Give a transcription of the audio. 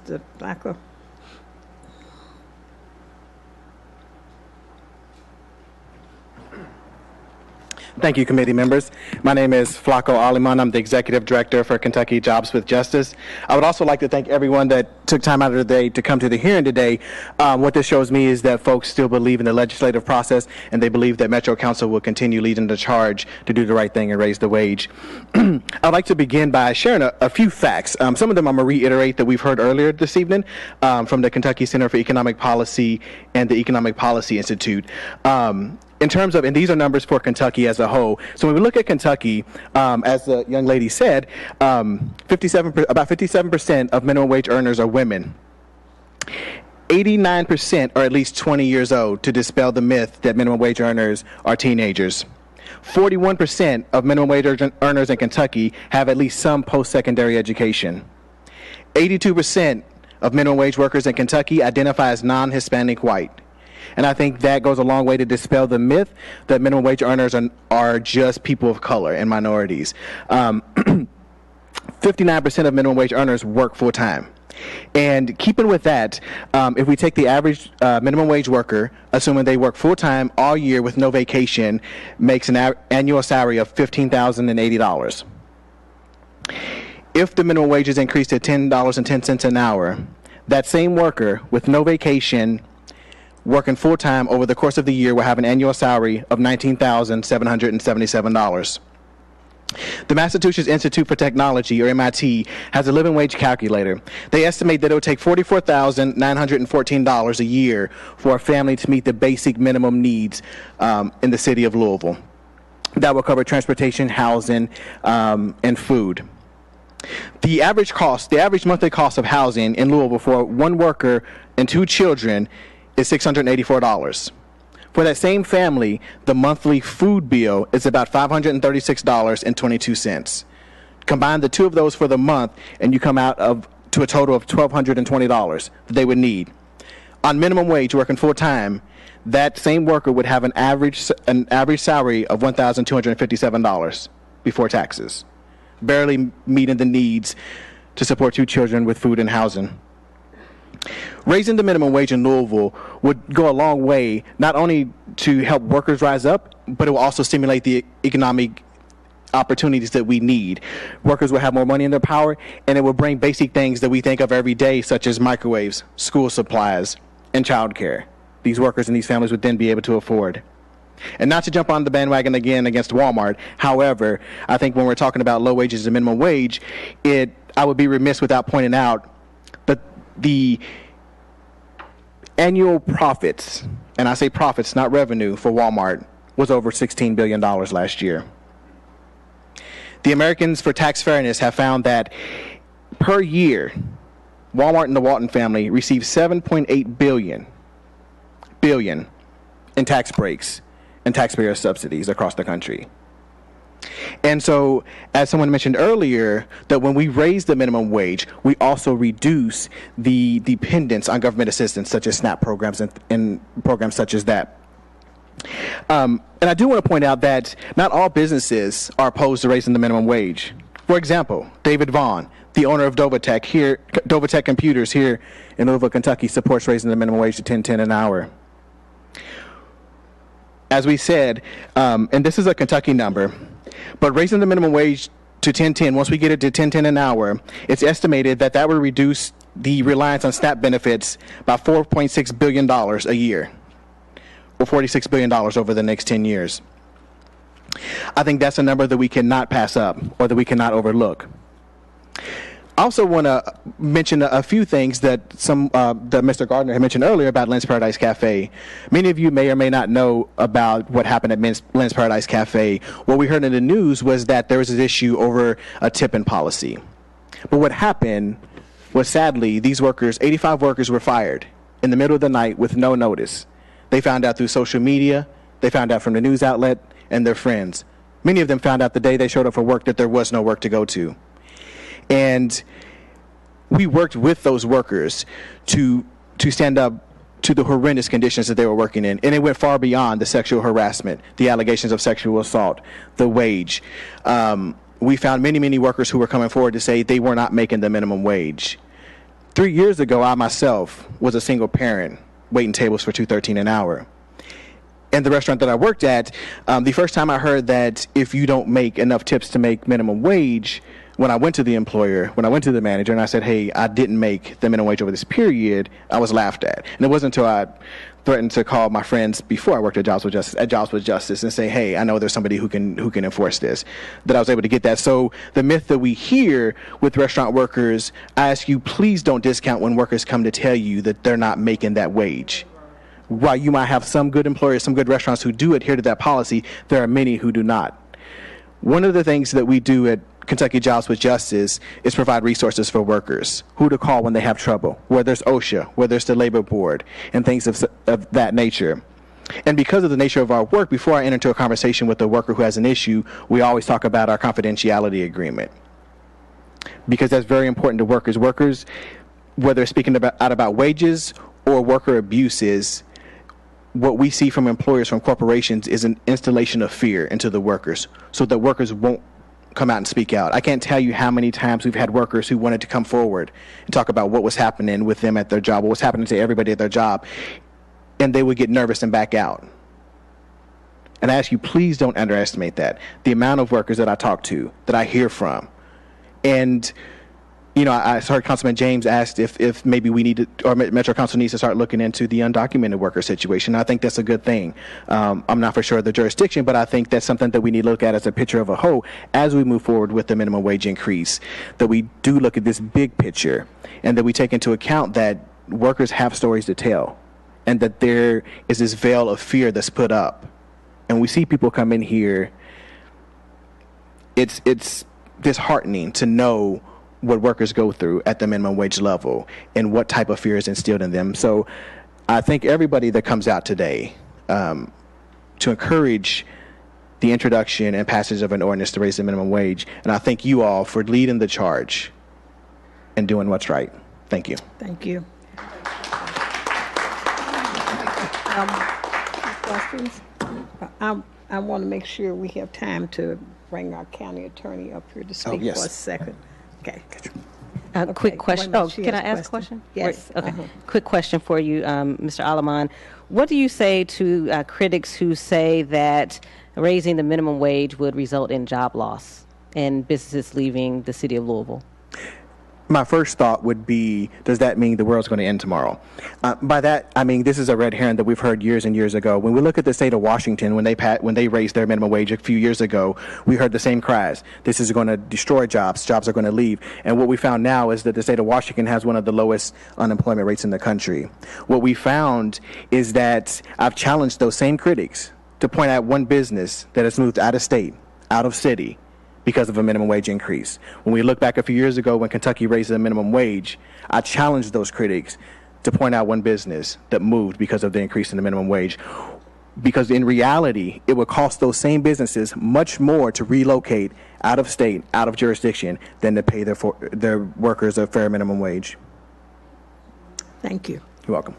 Mr. Flaco. Thank you, committee members. My name is Flaco Aleman. I'm the Executive Director for Kentucky Jobs with Justice. I would also like to thank everyone that took time out of their day to come to the hearing today. What this shows me is that folks still believe in the legislative process, and they believe that Metro Council will continue leading the charge to do the right thing and raise the wage. I'd like to begin by sharing a few facts. Some of them I'm going to reiterate that we've heard earlier this evening from the Kentucky Center for Economic Policy and the Economic Policy Institute. In terms of, and these are numbers for Kentucky as a whole. So when we look at Kentucky, as the young lady said, about 57% of minimum wage earners are women. 89% are at least 20 years old, to dispel the myth that minimum wage earners are teenagers. 41% of minimum wage earners in Kentucky have at least some post-secondary education. 82% of minimum wage workers in Kentucky identify as non-Hispanic white. And I think that goes a long way to dispel the myth that minimum wage earners are just people of color and minorities. 59% of minimum wage earners work full time. And keeping with that, if we take the average minimum wage worker, assuming they work full time all year with no vacation, makes an annual salary of $15,080. If the minimum wage is increased to $10.10 an hour, that same worker with no vacation working full-time over the course of the year will have an annual salary of $19,777. The Massachusetts Institute for Technology, or MIT, has a living wage calculator. They estimate that it would take $44,914 a year for a family to meet the basic minimum needs in the city of Louisville. That will cover transportation, housing, and food. The average monthly cost of housing in Louisville for one worker and two children is $684. For that same family, the monthly food bill is about $536.22. Combine the two of those for the month, and you come out to a total of $1,220 that they would need. On minimum wage, working full time, that same worker would have an average salary of $1,257 before taxes, barely meeting the needs to support two children with food and housing. Raising the minimum wage in Louisville would go a long way, not only to help workers rise up, but it will also stimulate the economic opportunities that we need. Workers will have more money in their power, and it will bring basic things that we think of every day, such as microwaves, school supplies, and childcare. These workers and these families would then be able to afford. And not to jump on the bandwagon again against Walmart, however, I think when we're talking about low wages and minimum wage, I would be remiss without pointing out that the annual profits, and I say profits, not revenue, for Walmart was over $16 billion last year. The Americans for Tax Fairness have found that per year, Walmart and the Walton family receive $7.8 billion in tax breaks and taxpayer subsidies across the country. And so, as someone mentioned earlier, that when we raise the minimum wage, we also reduce the dependence on government assistance, such as SNAP programs and programs such as that. And I do want to point out that not all businesses are opposed to raising the minimum wage. For example, David Vaughn, the owner of Dovatech Computers here in Louisville, Kentucky, supports raising the minimum wage to $10.10 an hour. As we said, and this is a Kentucky number, but raising the minimum wage to $10.10, once we get it to $10.10 an hour, it's estimated that would reduce the reliance on SNAP benefits by $4.6 billion a year, or $46 billion over the next 10 years. I think that's a number that we cannot pass up or that we cannot overlook. I also want to mention a few things that that Mr. Gardner had mentioned earlier about Lynn's Paradise Cafe. Many of you may or may not know about what happened at Lynn's Paradise Cafe. What we heard in the news was that there was an issue over a tipping policy. But what happened was, sadly, these workers, 85 workers, were fired in the middle of the night with no notice. They found out through social media, they found out from the news outlet, and their friends. Many of them found out the day they showed up for work that there was no work to go to. And we worked with those workers to stand up to the horrendous conditions that they were working in. And it went far beyond the sexual harassment, the allegations of sexual assault, the wage. We found many, many workers who were coming forward to say they were not making the minimum wage. 3 years ago, I myself was a single parent waiting tables for $2.13 an hour. In the restaurant that I worked at, the first time I heard that if you don't make enough tips to make minimum wage, when I went to the employer, when I went to the manager and I said, hey, I didn't make the minimum wage over this period, I was laughed at. And it wasn't until I threatened to call my friends before I worked at Jobs with Justice and say, hey, I know there's somebody who can enforce this, that I was able to get that. So the myth that we hear with restaurant workers, I ask you, please don't discount when workers come to tell you that they're not making that wage. While you might have some good employers, some good restaurants who do adhere to that policy, there are many who do not. One of the things that we do at Kentucky Jobs with Justice is provide resources for workers, who to call when they have trouble, where there's OSHA, where there's the labor board, and things of that nature. And because of the nature of our work, before I enter into a conversation with a worker who has an issue, we always talk about our confidentiality agreement, because that's very important to workers. Workers, whether speaking about wages or worker abuses, what we see from employers, from corporations, is an installation of fear into the workers so that workers won't come out and speak out. I can't tell you how many times we've had workers who wanted to come forward and talk about what was happening with them at their job, what was happening to everybody at their job, and they would get nervous and back out. And I ask you, please don't underestimate that. The amount of workers that I talk to, that I hear from. And you know, I heard Councilman James asked if maybe we need to, or Metro Council needs to start looking into the undocumented worker situation. I think that's a good thing. I'm not for sure of the jurisdiction, but I think that's something that we need to look at as a picture of a whole as we move forward with the minimum wage increase, that we do look at this big picture and that we take into account that workers have stories to tell and that there is this veil of fear that's put up. And we see people come in here, it's disheartening to know what workers go through at the minimum wage level and what type of fear is instilled in them. So I thank everybody that comes out today to encourage the introduction and passage of an ordinance to raise the minimum wage. And I thank you all for leading the charge and doing what's right. Thank you. Thank you. Questions? I want to make sure we have time to bring our county attorney up here to speak yes. for a second. Okay. Quick question. Oh, can I ask a question? Yes. Okay. Quick question for you, Mr. Aleman. What do you say to critics who say that raising the minimum wage would result in job loss and businesses leaving the city of Louisville? My first thought would be, does that mean the world's going to end tomorrow? By that, I mean, this is a red herring that we've heard years and years ago. When we look at the state of Washington, when they raised their minimum wage a few years ago, we heard the same cries. This is going to destroy jobs. Jobs are going to leave. And what we found now is that the state of Washington has one of the lowest unemployment rates in the country. What we found is that I've challenged those same critics to point out one business that has moved out of state, out of city, because of a minimum wage increase. When we look back a few years ago when Kentucky raised the minimum wage, I challenged those critics to point out one business that moved because of the increase in the minimum wage. Because in reality, it would cost those same businesses much more to relocate out of state, out of jurisdiction, than to pay their workers a fair minimum wage. Thank you. You're welcome.